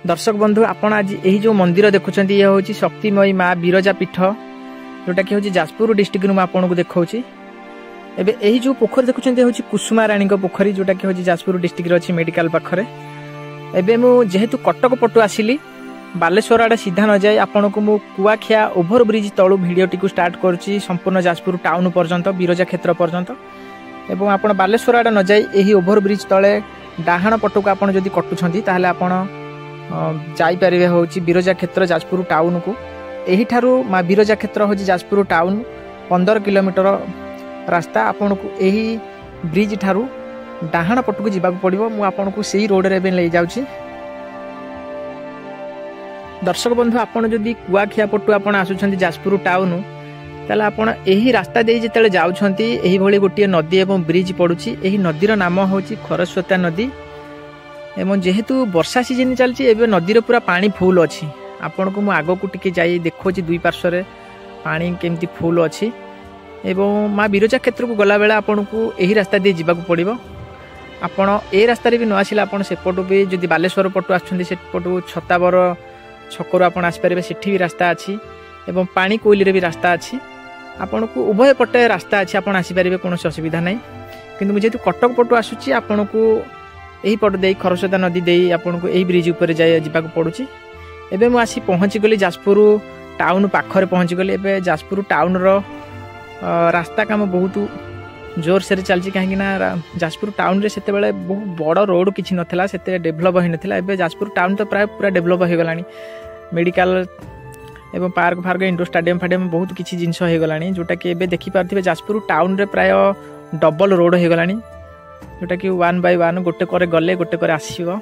दर्शक बंधु आपण आज यही जो मंदिर देखुं ये हूँ शक्तिमयी माँ बिरजा पीठ जोटा कि हूँ जाजपुर डिस्ट्रिक्ट में आपको देखा एबे यही जो पोखरी देखुं हूँ कुसुमा राणी पोखरी जोटा कि हूँ जाजपुर डिस्ट्रिक्ट अच्छी मेडिकल पाखरे एबे जेहेतु कटक पटु आसिली बालेश्वर आड़े सीधा न जाए आपन को मु कुआखिया ओभर ब्रिज तलू भिडियोटी को स्टार्ट करुच्ची संपूर्ण जाजपुर टाउन पर्यंत बिरजा क्षेत्र पर्यंत एवं आपन बालेश्वर आड़े न जाए यही ओभर ब्रिज तले डाहाण पटक आपन जदि कटुछंती ताहले आपन जाई परिवे होची बिरजा क्षेत्र जाजपुर टाउन को एही ठारू माँ बिरजा क्षेत्र होची जाजपुर टाउन 15 किलोमीटर रास्ता आपन को एही ब्रिज ठारू डाहाण पटक जीवाक पड़िबो मु आपन को सेही रोड रे ले जाउची। दर्शक बंधु आपड़ जदि कुआखिया पटु आपड़ आसुंच जाजपुर टाउन ताले आपड़ यही रास्ता दे जिते जाउछंती एही भली गोटे नदी एवं ब्रिज पड़ुची एही नदीर नाम होची खरस्रोता नदी एवं जेहेतु वर्षा सीजन चलती एवं नदीर पूरा पानी फुल अच्छी आपण को आग को टिके जाई देखोची दुई पार्श्व पानी केमती फुल अच्छी एवं माँ बिरजा क्षेत्र को गला बेला आपण को यही रास्ता दे जीवाक पड़िबो आपण ए रास्ता भी न आसिला आपण सेपटू भी जदि बालेश्वर पटु आछंती सेपटू छताबर छकरू आप आसपारे सेठी भी रास्ता अच्छी एवं पानी कोइली भी रास्ता अच्छी आपन को उभय पटे रास्ता अच्छी आप आसपारे कौन असुविधा ना कि जेहेतु कटक पटु आसूची आपन को यही पट दे खरस्रोता नदी दे आपन को यही ब्रिज उपर जावाक पड़ुची एबे मु आसी पहुँची गली जाजपुर टाउन पाखरे पहुँची गली एबे जाजपुर टाउन रो रास्ता काम बहुत जोर से चलती कहीं जाजपुर टाउन रे सेते बेले बहुत बड़ रोड किसी नथिला सेते डेभलप होई नथिला एबे जाजपुर टाउन तो प्राय पूरा डेभलप हो गलानी मेडिकल एवं पार्क फार्क इंडोर स्टाडियम फाडियम बहुत किसी जिनस हो गलानी जोटा कि एबे देखि पारथिबे जाजपुर टाउन रे प्राय डबल रोड हो गलानी जोटा कि 1 बाय 1 गोटे करे गले गोटे करे आसीबो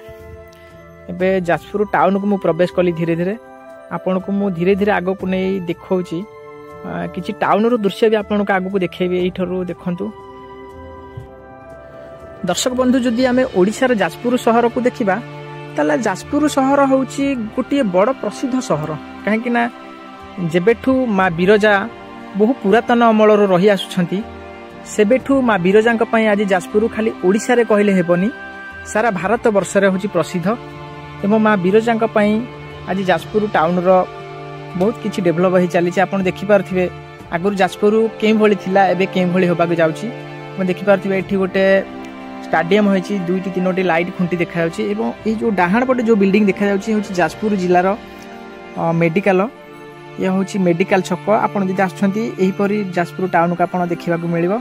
एबे जाजपुर टाउन को मु प्रवेश कली धीरे धीरे आपन को मु धीरे धीरे आगो को नै देखौची किसी टाउन रो दृश्य भी आपन को आगो को देखेबे एही ठरो देखंतु। दर्शक बंधु जदि आमे ओडिशार जाजपुर शहर को देखिबा ताला जाजपुर शहर होउची गोटे बड़ प्रसिद्ध शहर कहीं ना जेबेठू माँ बिरजा बहु पुरातन अमल रही आसुछंती सेबेठू माँ बिरजा आज जाजपुर खाली ओडिशा रे कहले हेबनी सारा भारत वर्ष रे होची प्रसिद्ध एवं माँ बिरजा आज जाजपुर टाउन रो बहुत किछि डेभलप हो चली आपन देखि पारथिबे आगुर जाजपुर केम भली थिला एबे केम भली होबाक जाउची म देखि पारथिबे एठी गोटे स्टाडियम होइछि 2-3 लाइट खुंटी देखा जाउछि एवं ए जो डाहाण पटे जो बिल्डिंग देखा जाउछि होछि जाजपुर जिल्लार मेडिकल ये होछि मेडिकल छक आपन जदि आछंती एही परी जाजपुर टाउन को आपन देखिबाक मिलिबो।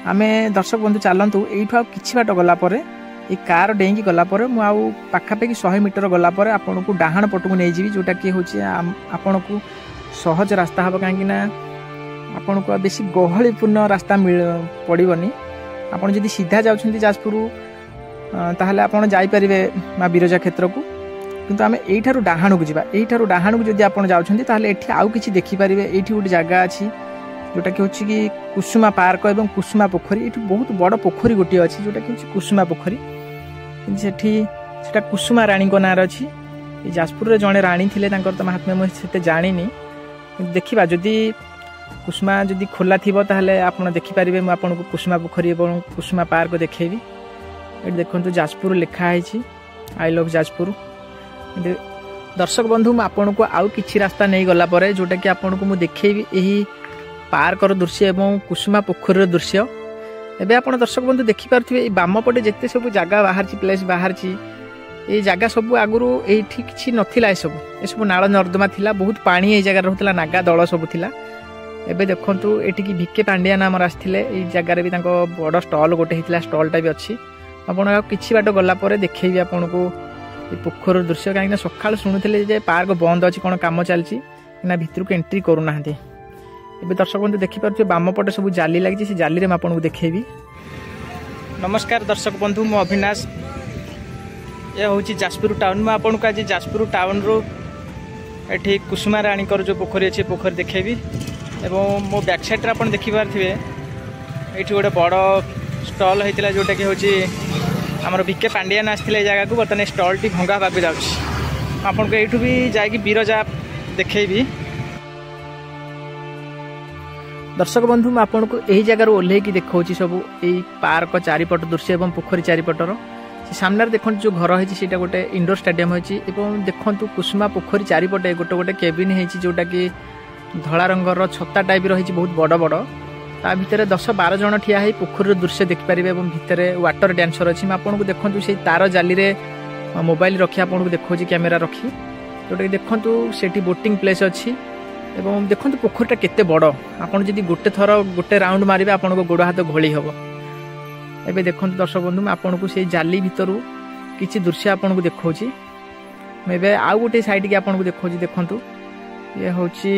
आमे दर्शक बंधु चलंतु एठू किछि बाट गला परे ए कार डेंगी गला परे मु आउ पाखापाखि 100 मीटर गला परे आपन को डाहाण पटको नै जीवी जोटा कि होछि आपन को सहज रास्ता हबो काहेकि ना आपन को बेसी गहलीपूर्ण रास्ता पड़िबनी आपन जदि सीधा जाउछंती जाजपुर ताहले आपन जाई परिबे माँ बिरजा क्षेत्र को किंतु आमे एठारु डाहाण को जिबा एठारु डाहाण को जदि आपन जाउछंती ताहले एठी आउ किछि देखि परिबे एठी गोटे जगह अछि जोटा कि होछि कि कुसुमा पार्क एवं कुसुमा पोखरी एठी बहुत बड़ पोखरी गोटे अछि जोटा कि होछि कुसुमा पोखरी सेठी सेटा कुसुमा रानी को नार अछि जाजपुर रे जणे रानी थिले तांकर त महात्म्य म सेते जानिनी देखिबा जदि कुसुमा जदि खोला थी ताहले आपन देखि पारिबे म आपन को कुसुमा पोखरी एवं कुसुमा पार्क देखेबी ए देखंतु जाजपुर लिखा है आई लव जाजपुर। दर्शक बंधु म आपन को आउ किछि रास्ता नहीं गला परे जोटा कि आपन को मु देखेबी एही पार्क रो दृश्य एवं कुसुमा पोखरी रो दृश्य एबे आपन दर्शक बंधु देखि पारथिबे ए बाम पटे जेते सब जगह बाहरची प्लेस बाहरची ए जगह सब आगुरु एठी किछि नथिला ए सब नाळ नर्दमा थिला बहुत पानी ए जगह रहतला नागा दळ सब थिला एबे देखंतु एठी की भिके पांड्या नाम आसथिले ए जगह भी तांको बड़ स्टॉल गोटे हितला स्टॉलटा भी अछि आपण किछि बाट गला परे देखैबी आपण को ए पोखर दृश्य काहे ना सकाळ सुनुथिले जे पार्क बंद अछि कोन काम चलछि ना भितर को एंट्री करू नाहंती एबे दर्शक बंधु देखि पारछे बाम पटे सब जाली लागि से जाली रे आपण को देखैबी। नमस्कार दर्शक बंधु मो अविनाश ये होछि जाजपुर टाउन में आपण को आज जाजपुर टाउन रो एठी कुसुमा रानी कर जो पोखरी अछि पोखरी देखैबी एवं मो बैक साइड आप देखी पारे ये गोटे बड़ स्टल होता जोटा कि हूँ आमर भिके पांड्यान आसते जगह को बर्तमान स्टल टी भंगा हाँक जापन को यू भी जाकि बिरजा देखेबी। दर्शक बंधु मुझे को यही जगार ओह्ल देखा सब यही पार्क चारिपट दृश्य एवं पोखरी चारिपटर सामने देखो जो घर है सीटा गोटे इंडोर स्टेडियम होती देखो कुसुमा पोखरी चारिपटे गोटे गोटे केबिन होती जोटा कि धला रंगर छत्ता टाइप रही बहुत बड़ बड़ ता भितर 10-12 जन ठिया है पोखरी दृश्य देखिपारे भितर वाटर डांसर अच्छी आपको देखूँ से तार जाली मोबाइल रखी आपको देखा कैमेरा रखी जोटा कि देखूँ से बोटिंग प्लेस अच्छी एवं देखो पोखरीटा केते बड़ आपड़ जब गोटे थर गोटे राउंड मारे आपको गोड़ हाथ घोली हम एबे देखो दर्शक बंधु आपन को से जाली भितर किसी दृश्य आपन को देखौछि मैं आउ गोटे साइड के आपन को देखौछि देखंतु ये होछि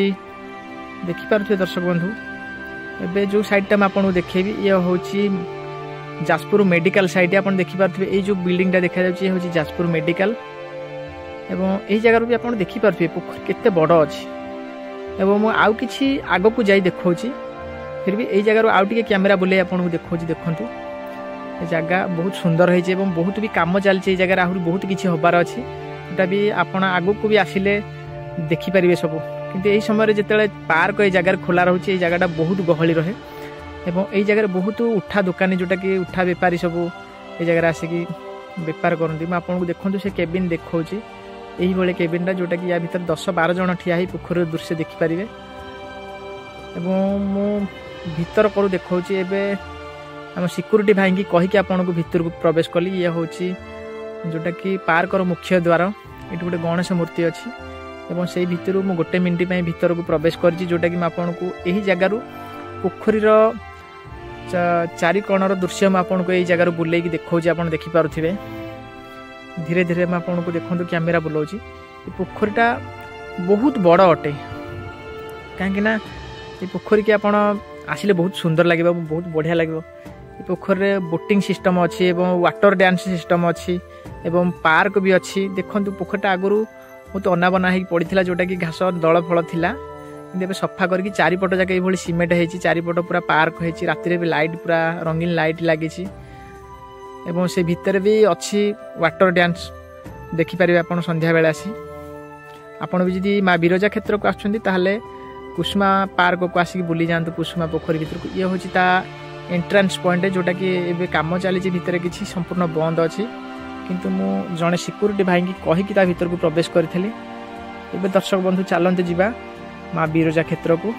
देखि पारथि दर्शक बंधु एबे जो साइडटा मैं आपन को देखेबी ये होछि जाजपुर मेडिकल साइड आपन देखि पारथि ए जो बिल्डिंगटा देखा जाउछि ये होछि जाजपुर मेडिकल एवं एही जगह भी आपन देखि पारथि पोखरी केते बड़ अछि एवं मु आउ किछि आगो को जाई देखौछि फिर भी एही जगह आउ टिके कैमरा बुले आपन को देखौछि देखंतु जगह बहुत सुंदर है बहुत भी कम चलती जगह आहरी बहुत किसी हबार अच्छी जोटा भी आपण आगु को भी आसिले देखिपारे सब किंतु यही समय जिते पार्क ये जगह खोला रोचे जगहटा बहुत गहली रहे एवं यही जगह बहुत उठा दुकानी जोटा कि उठा बेपारी सब ये जगह आसिकी बेपार करती मैं आपको देखूँ से केबिन देखा यही केबिनटा जोटा कि या भर 10-12 जन ठिया ही पोखर दृश्य देखिपारे मु भीतर करू देखा आम सिक्यूरीटी भाई की कहीकि आपन को भितर को प्रवेश कली ये हूँ जोटा कि पार्कर मुख्य द्वार ये गोटे गणेश मूर्ति अच्छी एवं से भितर मु गोटे मिनिट भितर को प्रवेश करी जोटा कि आपन को यही जगार पोखरीर चारिकोणर दृश्य आपन को यही जगार बुले देखा आप देखिपे धीरे धीरे आपन को देखो कैमेरा बुलाऊँ पोखरीटा बहुत बड़ अटे कहीं ये पोखरी की आपड़ आसिले बहुत सुंदर लगे बहुत बढ़िया लगे पोखर बोटिंग सिस्टम अच्छी एवं वाटर डांस सिस्टम अच्छी एवं पार्क भी अच्छी देखो पोखरटा आगु बहुत अनाबना हो पड़ा जोटा कि घास दल फल थिला कि सफा करके चारिपट जाके ये सीमेंट हो चारिपट पूरा पार्क हो राति भी लाइट पूरा रंगीन लाइट लगी एवं से भितर भी अच्छी वाटर डांस देखिपारे आप संध्या बेले आसी आपड़ भी जब माँ बिरजा क्षेत्र को आसुँच कुसुमा पार्क को आसिक बुली जातु कुसुमा पोखरी भीतर को ये हूँ एंट्रांस पॉइंट जोटा कि एबे काम चली भितर किसी संपूर्ण बंद अच्छी किंतु मु जड़े सिक्यूरीटी भाई की कहीकि भीतर को प्रवेश करी एबे दर्शक बंधु चलते जावा माँ बिरजा क्षेत्र को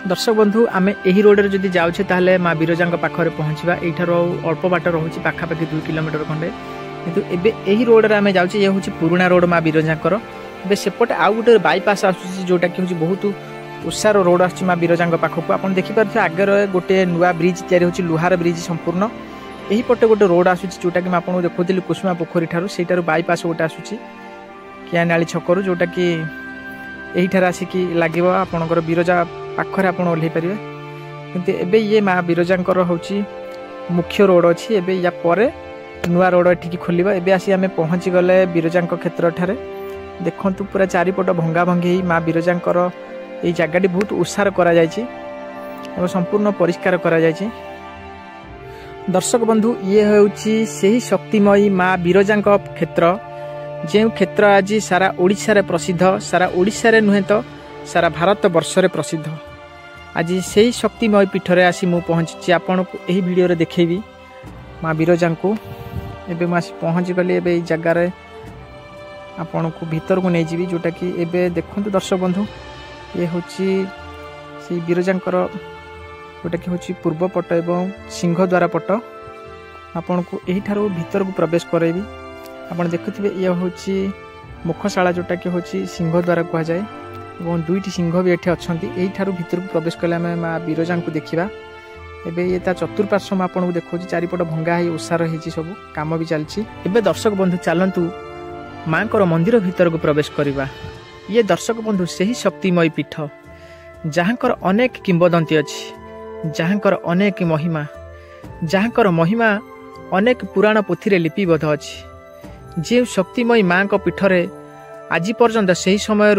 दर्शक बंधु आम यही रोड जदि जाऊे ताहले माँ बिरजा पाखे पहुँचवा यठार अल्प बाट रोचे पाखापाखि 2 किलोमीटर खंडे किंतु एबे यही रोड रे आम जाऊे ये हूँ पुराणा रोड माँ बिरजांकर बे सेपटे आउ गोटे बाईपास आसूसी जोटा कि हूँ बहुत उषार रोड आस माँ बिरजा पाखक आप देखिपे आगे गोटे नुआ ब्रिज तैयारी होची लुहार ब्रिज संपूर्ण यही पटे गोटे रोड आसूची जोटा कि आपको देखुली कुसुमा पोखरी ठारू सेठार बाईपास गोटे आसूची कियानाली छकरू जोटा कि यही ठार आसिकी लगे आपणकर बिरजा पाखरे आप ओह्ल पारे किंतु एबे ये माँ बिरजांकर होची मुख्य रोड अच्छी एबे या परे नुआ रोड एठिकी खोलिबा एबे आसी आमे पहुँची गले बिरजांक क्षेत्र ठारे देखु पूरा चारिपट भंगा भंगी माँ बिरजांकर ये जगह बहुत उषार करा संपूर्ण परिष्कार करा दर्शक बंधु ये होची सही शक्तिमयी माँ बिरजा क्षेत्र जो क्षेत्र आज सारा ओडिशा रे प्रसिद्ध सारा ओडिशा रे नुहे तो सारा भारत वर्ष रे प्रसिद्ध आज सही शक्तिमय पीठरे आसी मु पहुँची आपन को यही वीडियो रे देखेबी माँ बिरजा को एबे मु आसी पहुँची गली एबे जगार आपण को भीतर को नहीं जीवी जोटा कि एबे देखंतु दर्शक बंधु ये होची से बिरजांकर जोटा कि होची पूर्व पट एवं सिंह द्वार पट आपण को यही ठारो भीतर को प्रवेश करैबी आपण देखुथिबे ये होची मुखशाला जोटा कि होची सिंह द्वार कहा जाए एवं 2टी सिंह भी एठी अछंती एही ठारो भीतर को प्रवेश कले आमे माँ बिरजा को देखिबा एबे ये ता चतुर्पार्श्व आपण को देखौची चारिपट भंगा हे उसार हेची सब काम भी चलची एबे दर्शक बंधु चलंतु माँ को मंदिर भीतर को प्रवेश करवा ये दर्शक बंधु से ही शक्तिमय पीठ जहाँकर अनेक किंबदंती अच्छी जहाँकर अनेक महिमा जहाँकर महिमा अनेक पुराण पोथी लिपिबद्ध अच्छी जे शक्तिमयी माँ को पीठरे आज पर्यंत से ही समय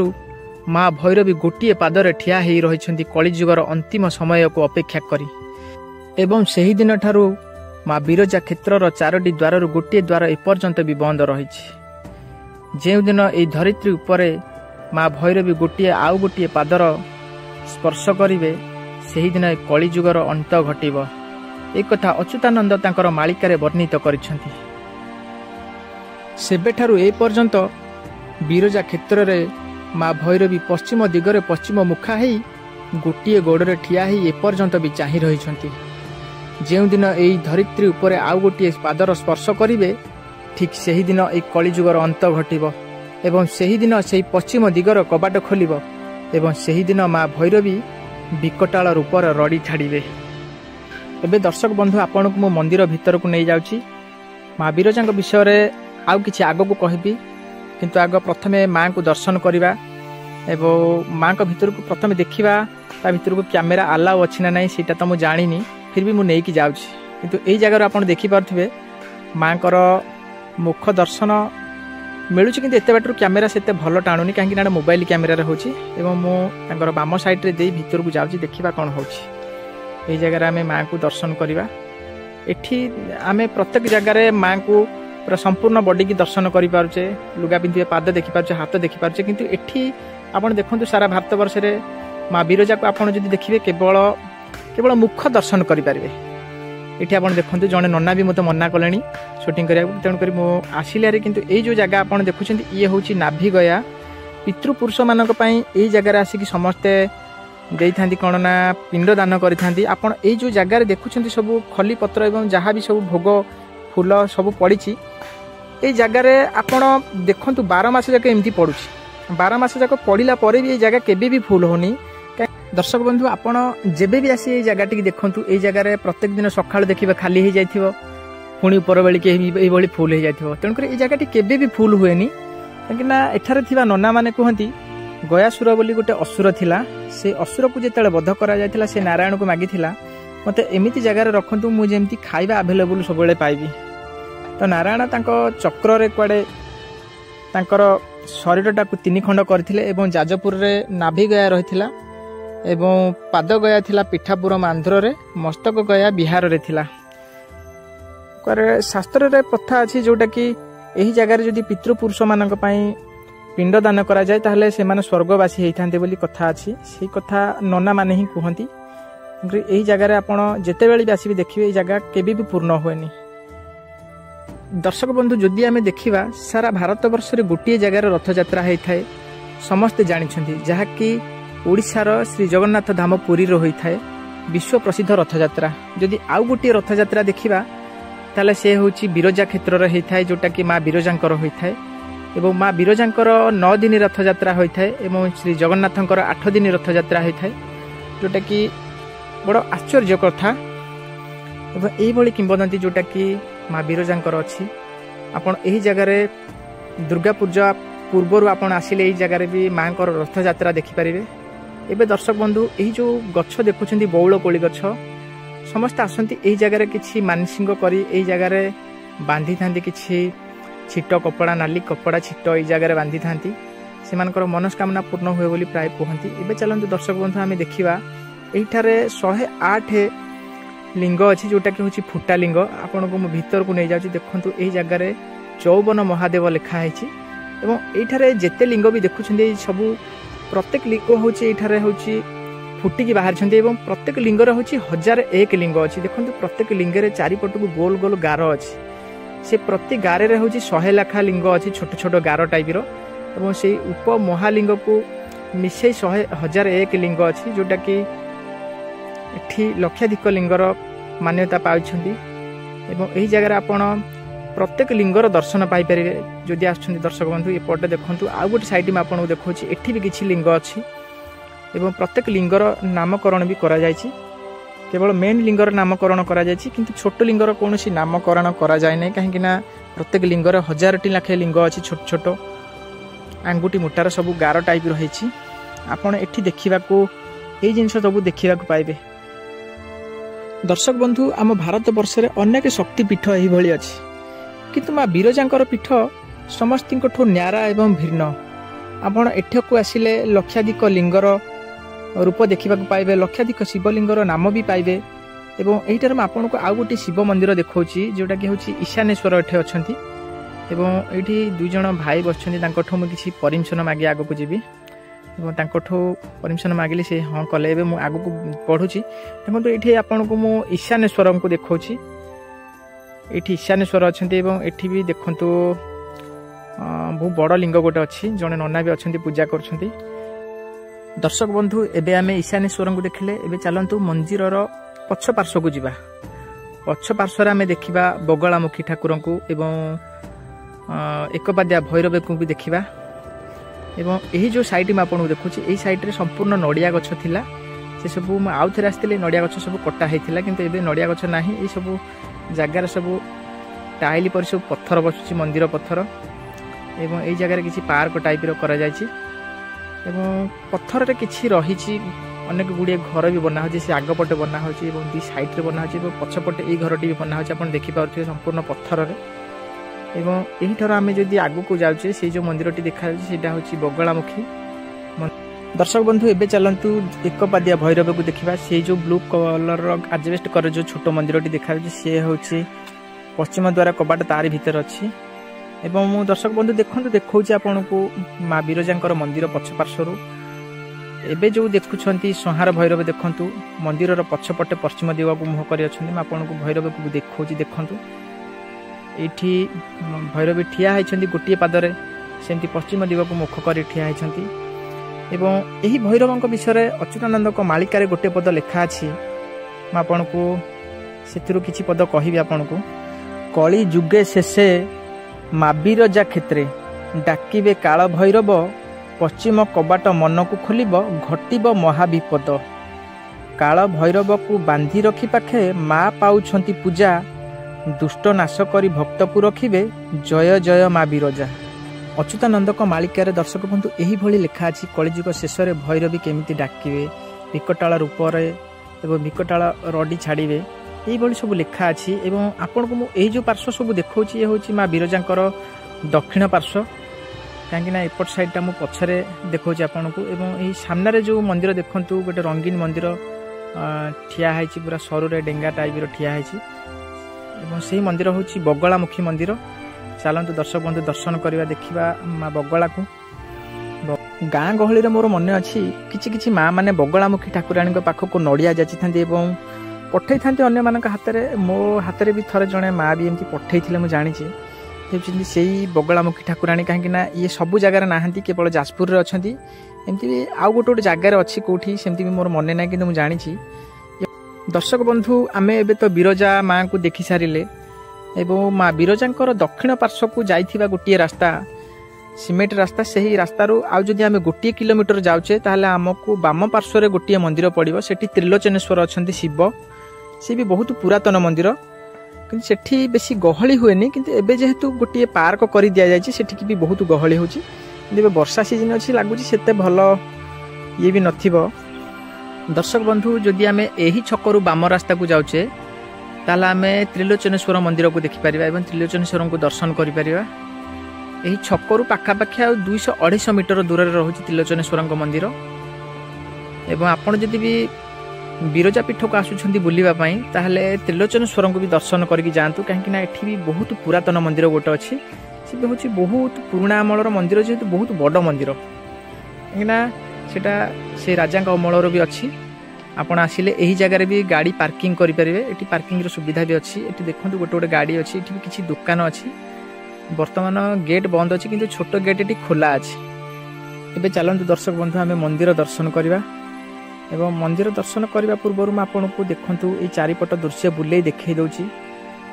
माँ भैरवी गोटे पादरे ठिया हो रही कलिजुगर अंतिम समय को अपेक्षा करी एवं से ही दिन ठारू माँ बिरजा क्षेत्र 4टी द्वार गोटे द्वार एपर्यंत भी बंद रही जो दिन ये धरित्री उपरे माँ भैरवी गोटे आउ गोटे पादर स्पर्श करेंगे से ही दिन कलिजुगर अंत घटब एक कथा अच्युतानंद तांकर मालिकारे वर्णित करिसेंती ସେବେଠାରୁ ଏ ପର୍ଯ୍ୟନ୍ତ ବିରଜା କ୍ଷେତ୍ରରେ ମା ଭୈରବୀ ପଶ୍ଚିମ ଦିଗରେ ପଶ୍ଚିମ ମୁଖା ହେଇ ଗୋଟିଏ ଗୋଡ଼ରେ ଠିଆ ହେଇ ଏପର୍ଯ୍ୟନ୍ତ ବି ଚାହିଁ ରହିଛନ୍ତି। ଯେଉଁଦିନ ଏହି ଧରିତ୍ରୀ ଉପରେ ଆଉ ଗୋଟିଏ ପାଦର ସ୍ପର୍ଶ କରିବେ, ଠିକ୍ ସେହିଦିନ ଏହି କଳିଯୁଗର ଅନ୍ତ ଘଟିବ ଏବଂ ସେହିଦିନ ସେହି ପଶ୍ଚିମ ଦିଗର କବାଟ ଖୋଲିବ ଏବଂ ସେହିଦିନ ମା ଭୈରବୀ ବିକଟାଳ ରୂପରେ ରଡ଼ି ଛାଡ଼ିବେ। ଏବେ ଦର୍ଶକ ବନ୍ଧୁ ଆପଣଙ୍କୁ ମୁଁ ମନ୍ଦିର ଭିତରକୁ ନେଇଯାଉଛି। ମା ବିରଜାଙ୍କ ବିଷୟରେ ଆଉ କିଛି ଆଗକୁ କହିବି, କିନ୍ତୁ ଆଗ ପ୍ରଥମେ ମାଙ୍କୁ ଦର୍ଶନ କରିବା ଏବଂ ମାଙ୍କ ଭିତରକୁ ପ୍ରଥମେ ଦେଖିବା। ତା ଭିତରକୁ କ୍ୟାମେରା ଆଲାଉ ଅଛି ନା ନାହିଁ ସେଇଟା ତ ମୁଁ ଜାଣିନି, ଫିର୍ ବି ମୁଁ ନେଇକି ଯାଉଛି। କିନ୍ତୁ ଏଇ ଜାଗାରୁ ଆପଣ ଦେଖିପାରୁଥିବେ ମାଙ୍କର ମୁଖ ଦର୍ଶନ ମିଳୁଛି, କିନ୍ତୁ ଏତେ ବାଟରୁ କ୍ୟାମେରା ସେତେ ଭଲ ଟାଣୁନି କାହିଁକି ନା ମୋବାଇଲ କ୍ୟାମେରାରେ ହେଉଛି। ଏବଂ ମୁଁ ତାଙ୍କର ବାମ ସାଇଡ଼୍ରେ ଦେଇ ଭିତରକୁ ଯାଉଛି, ଦେଖିବା କ'ଣ ହେଉଛି। এই জায়গায় আমি মাଙ୍କୁ দর্শন করা। এটি আমি প্রত্যেক জায়গায় মাଙ୍କୁ পুরা সম্পূর্ণ বডিকি দর্শন করিপারুছে, লুগা পিঁধিবে, পাদ দেখিপারুছে, হাত দেখিপারুছে। কিন্তু এটি আপনার দেখুন সারা ভারতবর্ষে মা বিরজাকে আপনার যদি দেখবে কেবল কেবল মুখ দর্শন করিপারে। এটি আপনার দেখুন জনে ননা বি মতো মনা কলে শুটিং করা, তেমক মু আসিলারে। কিন্তু এই যে জায়গা আপনার দেখুন ইয়ে হচ্ছে নাভিগয়া। পিতৃপুরুষ মানক এই জায়গায় আসিকি সমস্তে ଦେଇଥାନ୍ତି କ'ଣ ନା ପିଣ୍ଡ ଦାନ କରିଥାନ୍ତି। ଆପଣ ଏଇ ଯେଉଁ ଜାଗାରେ ଦେଖୁଛନ୍ତି ସବୁ ଖଲିପତ୍ର ଏବଂ ଯାହା ବି ସବୁ ଭୋଗ ଫୁଲ ସବୁ ପଡ଼ିଛି, ଏଇ ଜାଗାରେ ଆପଣ ଦେଖନ୍ତୁ 12 ମାସ ଯାକ ଏମିତି ପଡ଼ୁଛି। 12 ମାସ ଯାକ ପଡ଼ିଲା ପରେ ବି ଏଇ ଜାଗା କେବେ ବି ଫୁଲ ହେଉନି। ଦର୍ଶକ ବନ୍ଧୁ ଆପଣ ଯେବେ ବି ଆସି ଏଇ ଜାଗାଟିକି ଦେଖନ୍ତୁ, ଏଇ ଜାଗାରେ ପ୍ରତ୍ୟେକ ଦିନ ସକାଳୁ ଦେଖିବେ ଖାଲି ହେଇଯାଇଥିବ, ପୁଣି ଉପର ବେଳିକି ଏଇଭଳି ଫୁଲ ହେଇଯାଇଥିବ। ତେଣୁକରି ଏଇ ଜାଗାଟି କେବେ ବି ଫୁଲ ହୁଏନି, କାହିଁକିନା ଏଠାରେ ଥିବା ନନାମାନେ କୁହନ୍ତି ଗୟାସୁର ବୋଲି ଗୋଟେ ଅସୁର ଥିଲା। ସେ ଅସୁରକୁ ଯେତେବେଳେ ବଧ କରାଯାଇଥିଲା ସେ ନାରାୟଣକୁ ମାଗିଥିଲା ମୋତେ ଏମିତି ଜାଗାରେ ରଖନ୍ତୁ ମୁଁ ଯେମିତି ଖାଇବା ଆଭେଲେବୁଲ୍ ସବୁବେଳେ ପାଇବି। ତ ନାରାୟଣ ତାଙ୍କ ଚକ୍ରରେ କୁଆଡ଼େ ତାଙ୍କର ଶରୀରଟାକୁ 3 ଖଣ୍ଡ କରିଥିଲେ ଏବଂ ଯାଜପୁରରେ ନାଭିଗୟା ରହିଥିଲା ଏବଂ ପାଦଗୟା ଥିଲା ପିଠାପୁରମ ଆନ୍ଧ୍ରରେ, ମସ୍ତକ ଗୟା ବିହାରରେ ଥିଲା। ଶାସ୍ତ୍ରରେ ପ୍ରଥା ଅଛି ଯେଉଁଟାକି ଏହି ଜାଗାରେ ଯଦି ପିତୃପୁରୁଷମାନଙ୍କ ପାଇଁ ପିଣ୍ଡ ଦାନ କରାଯାଏ ତାହେଲେ ସେମାନେ ସ୍ୱର୍ଗବାସୀ ହେଇଥାନ୍ତେ ବୋଲି କଥା ଅଛି। ସେଇ କଥା ନନାମାନେ ହିଁ କୁହନ୍ତି। ଏହି ଜାଗାରେ ଆପଣ ଯେତେବେଳେ ବି ଆସିବେ ଦେଖିବେ ଏଇ ଜାଗା କେବେ ବି ପୂର୍ଣ୍ଣ ହୁଏନି। ଦର୍ଶକ ବନ୍ଧୁ ଯଦି ଆମେ ଦେଖିବା ସାରା ଭାରତବର୍ଷରେ ଗୋଟିଏ ଜାଗାରେ ରଥଯାତ୍ରା ହେଇଥାଏ, ସମସ୍ତେ ଜାଣିଛନ୍ତି, ଯାହାକି ଓଡ଼ିଶାର ଶ୍ରୀ ଜଗନ୍ନାଥ ଧାମ ପୁରୀରେ ହୋଇଥାଏ ବିଶ୍ୱ ପ୍ରସିଦ୍ଧ ରଥଯାତ୍ରା। ଯଦି ଆଉ ଗୋଟିଏ ରଥଯାତ୍ରା ଦେଖିବା ତାହେଲେ ସେ ହେଉଛି ବିରଜା କ୍ଷେତ୍ରରେ ହେଇଥାଏ, ଯେଉଁଟାକି ମା ବିରଜାଙ୍କର ହୋଇଥାଏ। ଏବଂ ମା ବିରଜାଙ୍କର 9 ଦିନ ରଥଯାତ୍ରା ହୋଇଥାଏ ଏବଂ ଶ୍ରୀ ଜଗନ୍ନାଥଙ୍କର 8 ଦିନ ରଥଯାତ୍ରା ହୋଇଥାଏ, ଯେଉଁଟାକି ବଡ଼ ଆଶ୍ଚର୍ଯ୍ୟ କଥା। ଏବଂ ଏଇଭଳି କିମ୍ବଦନ୍ତୀ ଯେଉଁଟାକି ମା ବିରଜାଙ୍କର ଅଛି। ଆପଣ ଏହି ଜାଗାରେ ଦୁର୍ଗା ପୂଜା ପୂର୍ବରୁ ଆପଣ ଆସିଲେ ଏହି ଜାଗାରେ ବି ମାଙ୍କର ରଥଯାତ୍ରା ଦେଖିପାରିବେ। ଏବେ ଦର୍ଶକ ବନ୍ଧୁ ଏହି ଯେଉଁ ଗଛ ଦେଖୁଛନ୍ତି ବଉଳ କୋଳି ଗଛ, ସମସ୍ତେ ଆସନ୍ତି ଏହି ଜାଗାରେ କିଛି ମାନସିକ କରି ଏହି ଜାଗାରେ ବାନ୍ଧିଥାନ୍ତି କିଛି ଛିଟ କପଡ଼ା, ନାଲି କପଡ଼ା ଛିଟ ଏଇ ଜାଗାରେ ବାନ୍ଧିଥାନ୍ତି। ସେମାନଙ୍କର ମନସ୍କାମନା ପୂର୍ଣ୍ଣ ହୁଏ ବୋଲି ପ୍ରାୟ କୁହନ୍ତି। ଏବେ ଚାଲନ୍ତୁ ଦର୍ଶକ ବନ୍ଧୁ ଆମେ ଦେଖିବା ଏଇଠାରେ 108 ଲିଙ୍ଗ ଅଛି, ଯେଉଁଟାକି ହେଉଛି ଫୁଟା ଲିଙ୍ଗ। ଆପଣଙ୍କୁ ମୁଁ ଭିତରକୁ ନେଇଯାଉଛି। ଦେଖନ୍ତୁ ଏହି ଜାଗାରେ 54 ମହାଦେବ ଲେଖା ହେଇଛି ଏବଂ ଏଇଠାରେ ଯେତେ ଲିଙ୍ଗ ବି ଦେଖୁଛନ୍ତି ଏଇ ସବୁ ପ୍ରତ୍ୟେକ ଲିଙ୍ଗ ହେଉଛି ଏଇଠାରେ ହେଉଛି ଫୁଟିକି ବାହାରିଛନ୍ତି ଏବଂ ପ୍ରତ୍ୟେକ ଲିଙ୍ଗରେ ହେଉଛି 1001 ଲିଙ୍ଗ ଅଛି। ଦେଖନ୍ତୁ ପ୍ରତ୍ୟେକ ଲିଙ୍ଗରେ ଚାରିପଟକୁ ଗୋଲ ଗୋଲ ଗାର ଅଛି। ସେ ପ୍ରତି ଗାରରେ ହେଉଛି 100 ଲେଖା ଲିଙ୍ଗ ଅଛି, ଛୋଟ ଛୋଟ ଗାର ଟାଇପ୍ର। ଏବଂ ସେଇ ଉପ ମହାଲିଙ୍ଗକୁ ମିଶେଇ 1001 ଲିଙ୍ଗ ଅଛି, ଯେଉଁଟାକି ଏଠି ଲକ୍ଷାଧିକ ଲିଙ୍ଗର ମାନ୍ୟତା ପାଇଛନ୍ତି। ଏବଂ ଏହି ଜାଗାରେ ଆପଣ ପ୍ରତ୍ୟେକ ଲିଙ୍ଗର ଦର୍ଶନ ପାଇପାରିବେ ଯଦି ଆସୁଛନ୍ତି। ଦର୍ଶକ ବନ୍ଧୁ ଏପଟେ ଦେଖନ୍ତୁ, ଆଉ ଗୋଟେ ସାଇଡ୍ ମୁଁ ଆପଣଙ୍କୁ ଦେଖାଉଛି, ଏଠି ବି କିଛି ଲିଙ୍ଗ ଅଛି ଏବଂ ପ୍ରତ୍ୟେକ ଲିଙ୍ଗର ନାମକରଣ ବି କରାଯାଇଛି। କେବଳ ମେନ୍ ଲିଙ୍ଗର ନାମକରଣ କରାଯାଇଛି, କିନ୍ତୁ ଛୋଟ ଲିଙ୍ଗର କୌଣସି ନାମକରଣ କରାଯାଏ ନାହିଁ, କାହିଁକିନା ପ୍ରତ୍ୟେକ ଲିଙ୍ଗର 1000ଟି ଲେଖାଏଁ ଲିଙ୍ଗ ଅଛି। ଛୋଟ ଛୋଟ ଆଙ୍ଗୁଠି ମୁଠାର ସବୁ ଗାର ଟାଇପ୍ ରହିଛି। ଆପଣ ଏଠି ଦେଖିବାକୁ ଏଇ ଜିନିଷ ସବୁ ଦେଖିବାକୁ ପାଇବେ। ଦର୍ଶକ ବନ୍ଧୁ ଆମ ଭାରତବର୍ଷରେ ଅନେକ ଶକ୍ତିପୀଠ ଏହିଭଳି ଅଛି, କିନ୍ତୁ ମା ବିରଜାଙ୍କର ପୀଠ ସମସ୍ତଙ୍କଠୁ ନ୍ୟାରା ଏବଂ ଭିନ୍ନ। ଆପଣ ଏଠାକୁ ଆସିଲେ ଲକ୍ଷାଧିକ ଲିଙ୍ଗର ରୂପ ଦେଖିବାକୁ ପାଇବେ, ଲକ୍ଷାଧିକ ଶିବଲିଙ୍ଗର ନାମ ବି ପାଇବେ। ଏବଂ ଏଇଠାରେ ମୁଁ ଆପଣଙ୍କୁ ଆଉ ଗୋଟିଏ ଶିବ ମନ୍ଦିର ଦେଖାଉଛି, ଯେଉଁଟାକି ହେଉଛି ଈଶାନେଶ୍ୱର ଏଠି ଅଛନ୍ତି। ଏବଂ ଏଇଠି 2 ଜଣ ଭାଇ ବସିଛନ୍ତି, ତାଙ୍କଠୁ ମୁଁ କିଛି ପରମିଶନ ମାଗି ଆଗକୁ ଯିବି ଏବଂ ତାଙ୍କଠୁ ପରମିଶନ ମାଗିଲି, ସେ ହଁ କଲେ। ଏବେ ମୁଁ ଆଗକୁ ବଢ଼ୁଛି। ଦେଖନ୍ତୁ ଏଇଠି ଆପଣଙ୍କୁ ମୁଁ ଈଶାନେଶ୍ୱରଙ୍କୁ ଦେଖାଉଛି। ଏଇଠି ଈଶାନେଶ୍ୱର ଅଛନ୍ତି ଏବଂ ଏଠି ବି ଦେଖନ୍ତୁ बहु बड़ लिंग गोटे अच्छी जड़े नना भी अच्छा पूजा कर। दर्शक बंधु एबे आमे ईशानेश्वर को देखिले। एबे चलतु मंदिर पछ पार्श्व को जीवा। पछ पार्श्व आमे देखिबा बगलामुखी ठाकुर को एवं एकपाद्या भैरव को भी देखिबा। एवं यही जो साइड में आपको देखुची यही साइड रे संपूर्ण नड़िया गछ थिला। से सब आउ थे आसती नड़िया गछ सब कटा होता किंतु एबे नड़िया गछ ना ये सब जगार सब टाइल पर सब पत्थर बसुची मंदिर पत्थर। एवं यही जगह किसी पार्क टाइप करा जायछि। एवं पत्थर रे किछि रहिछि अनेक गुड़िए घर भी बना होछि। से आगपटे बना होछि एवं दी साइड रे बना होछि एवं पछपटे ए घरटी भी बना होछि। आपण देखि पाउथिबे संपूर्ण पत्थर रे। एवं एही ठर आमे जदि आगु को जाउछे से जो मंदिरटी देखा जाउछि सेटा होछि बगलामुखी। दर्शक बंधु एबे चलंतु एकपाद्या भैरव को देखिबा। से जो ब्लू कलर आजबेस्ट कर जो छोट मंदिरटी देखा जाउछि से होछि पश्चिम द्वार कबाट तारि भीतर अछि। एवं मु दर्शक बंधु देखंतु देखौछि आपनको माँ बिरजांकर मंदिर पछ पार्श्वरु एबे जो देखुछंती संहार भैरव देखंतु मंदिरर पछपटे पश्चिम दिग को मुह करि अछंती। म आपनको भैरव को देखौछि देखंतु एठी भैरवी ठिया होइछंती गोटिए पादरे सेमती पश्चिम दिग को मुख करि ठिया होइछंती। एवं एही भैरवंक विषय अच्युतानंद मालिका रे गोटे पद लिखा अछि। म आपनको सेथिरु किछि पद कहिबि आपनको। कली जुगे शेषे माँ बिरजा क्षेत्रे डाकिबे काल भैरव पश्चिम कबाट मन को खोलिब घटिब महाविपद। काल भैरव को बांधी रखी पाखे माँ पाउछंती पूजा दुष्ट नाश करी भक्त को रखिबे जय जय माँ बिरजा। अच्युतानंद मालिकार दर्शक बंधु यही भली लिखा अछि। कलिजुग शेष में भैरवी केमिति डाकिबे विकटाल रूप एवं विकटाल रडी छाड़िबे यही भली सब लिखा अछि। एवं आपन को यही जो पार्श्व सब देखौछि ये होछि माँ बिरजांकर दक्षिण पार्श्व। कहीं एपट साइडटा मु पछरे देखौछि आपन को। एवं यही सामने जो मंदिर देखंतु गोटे रंगीन मंदिर ठिया है पूरा सरू रे डेंगा टाइप ठिया है। एवं से मंदिर होछि बगलामुखी मंदिर। चलतु दर्शक बंधु दर्शन करवा देखिबा माँ बगला को। गाँ गहली रे मोर मन अच्छी किछि किछि माँ माने बगलामुखी ठाकुराणी पाखक नड़िया जाची थांती एवं पठै थांती अन्य मानक हाथ रे। मो हाथ रे भी थरे जणे माँ भी एमती पठै थिले मु जानिछि। हेउछि सेही बगलामुखी ठाकुराणी कहीं ना ये सब जगह नाहंती केवल जाजपुर रे अछंती। एमती आउ गोटे गोटे जगह अच्छी कोठी सेमती भी मोर मन ना किंतु मु जानिछि। दर्शक बंधु आमे एबे तो बिरजा माँ को देखि सारिले। एवं माँ बिरजांकर दक्षिण पार्श्व को जाइथिबा गोटिए रास्ता सीमेंट रास्ता से रास्तार आउ जदि आमे गोटिए किलोमीटर जाउचे ताहले हमको बाम पार्श्व रे गोटिए मंदिर पड़िबो। सेठी त्रिलोचनेश्वर अछंती शिव। से भी बहुत पुरातन मंदिर किंतु सेठी बेसी गहली हुएनी। किंतु एबे जेहेतु गोटिए पार्क करि दिया जायछि सेठी भी बहुत गहली होछि। किंतु वर्षा सीजन अछि लागुछि सेते भलो ये भी नथिबो। दर्शक बंधु जदि आमे एही छकरू बाम रास्ता को जाउचे ताला आमे त्रिलोचनेश्वर मंदिर को देखि परिबा एवं त्रिलोचनेश्वर को दर्शन करि परिबा। एही छकरू पाखापाखि 200-250 मीटर दूर रे रहुछि त्रिलोचनेश्वर मंदिर। एवं आपण जदि भी बिरजा पीठ को आसुछंती बुलिबा पई ताहले त्रिलोचनेश्वर को भी दर्शन करके जातु। कहीं ना एठी भी बहुत पुरातन मंदिर गोटे अच्छी। सी भी हूँ बहुत पुराणा अमलर मंदिर जेहेतु बहुत बड़ मंदिर कहीं सेटा से राजा अमलर भी अच्छी। आपण आसिले यही जगह भी गाड़ी पार्किंग करेंगे। ये पार्किंग सुविधा भी अच्छी। ये देखो गोटे गोटे गाड़ी अच्छी। ये किसी दुकान अच्छी। बर्तमान गेट बंद अच्छी किंतु छोट गेट ये खोला अच्छी। एबे चलतु दर्शक बंधु आम मंदिर दर्शन करवा। एवं मंदिर दर्शन करने पूर्व मैं आपन को देखूँ ये चारिपट दृश्य बुले देखे दूची।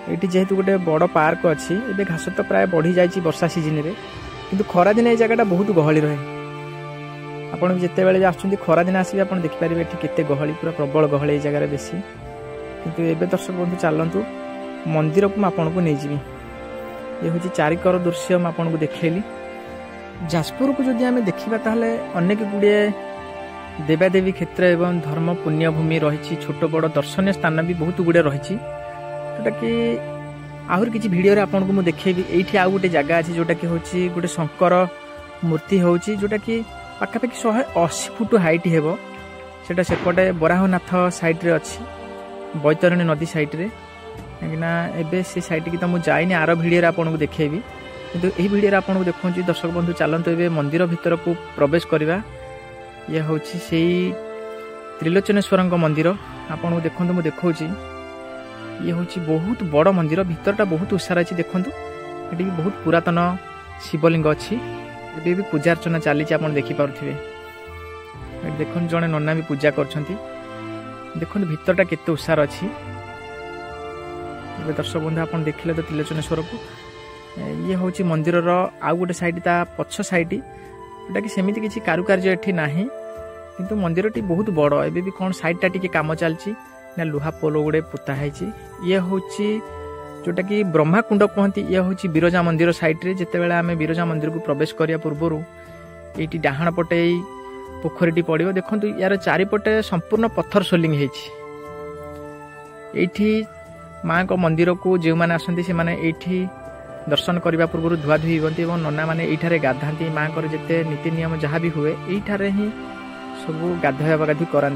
ये जेहेतु गोटे बड़ पार्क अच्छी। एबे घास तो प्राय बढ़ी जाइए वर्षा सीजन में किंतु खरा दिन ये जगह बहुत गहली रहे। आपन जिते बेले आसुँच खरा दिन आसबे आप देखिपारे ये केते गहली पूरा प्रबल गहली जगह बेसी। किंतु एबे दर्शक बंधु चलतु मंदिर को आपन को नहीं जीवी। ये हूँ चारिकर दृश्य मैं आपन को देखली। जाजपुर को जदि आम देखा ताहले अनेक गुड़िए देवादेवी क्षेत्र एवं धर्म पुण्यभूमि रही। छोट बड़ दर्शनीय स्थान भी बहुत गुड़े रही। जोटा कि आहरी किसी भिडियो आपन को मुझे देखेबी। ये आउ गोटे जगह अच्छी जोटा कि हूँ गोटे शंकर मूर्ति हूँ जोटा कि पाखापाखि 180 फुट हाइट हेबो। सेटा सेपटे बराहनाथ साइड रे अच्छी बैतरणी नदी साइड रे। कहीं से साइड की तो मुझे जाइनी आर भिडियो आपन को देखेबी। किंतु यही भिडियो आपन को देखुँ दर्शक बंधु चलतु ए मंदिर भितर को प्रवेश करवा। ये हूँ से त्रिलोचनेश्वर मंदिर आपन को देखो मुझे देखा। ये हूँ बहुत बड़ मंदिर भितरटा बहुत उसार अच्छी। देखो ये बहुत पुरातन शिवलिंग अच्छी भी पूजा अर्चना चली आप देखिपे देख जड़े नना भी पूजा कर देखो भितरटा केते उषार अच्छी दर्शक बंधु आप देखिले तो त्रिलोचनेश्वर को ये हूँ मंदिर आउ गोटे साइड ता पछ साइड जोटा कि सेमती किसी कारुकार्य एठी नाही किंतु मंदिर टी बहुत बड़ एबे भी कौन साइडटा टी काम चलची ना लुहा पोल गुड़े पोता है ये हूँ जोटा कि ब्रह्माकुंड कहती ये हूँ बिरजा मंदिर साइड्रे जिते बेले आम बिरजा मंदिर को प्रवेश करिया पूर्व ये डाहाण पटे पोखरी पड़ो देखो यार चारिपटे संपूर्ण पत्थर सोलिंग होती माँ को मंदिर को जो मैंने आसती से माने दर्शन करने पूर्व धुआ धुई हमें और नना मैंने ये गाधाती माँ को जिते नीति नियम जहाँ भी हुए ये ही सब गाधुआ गाधुई कराती।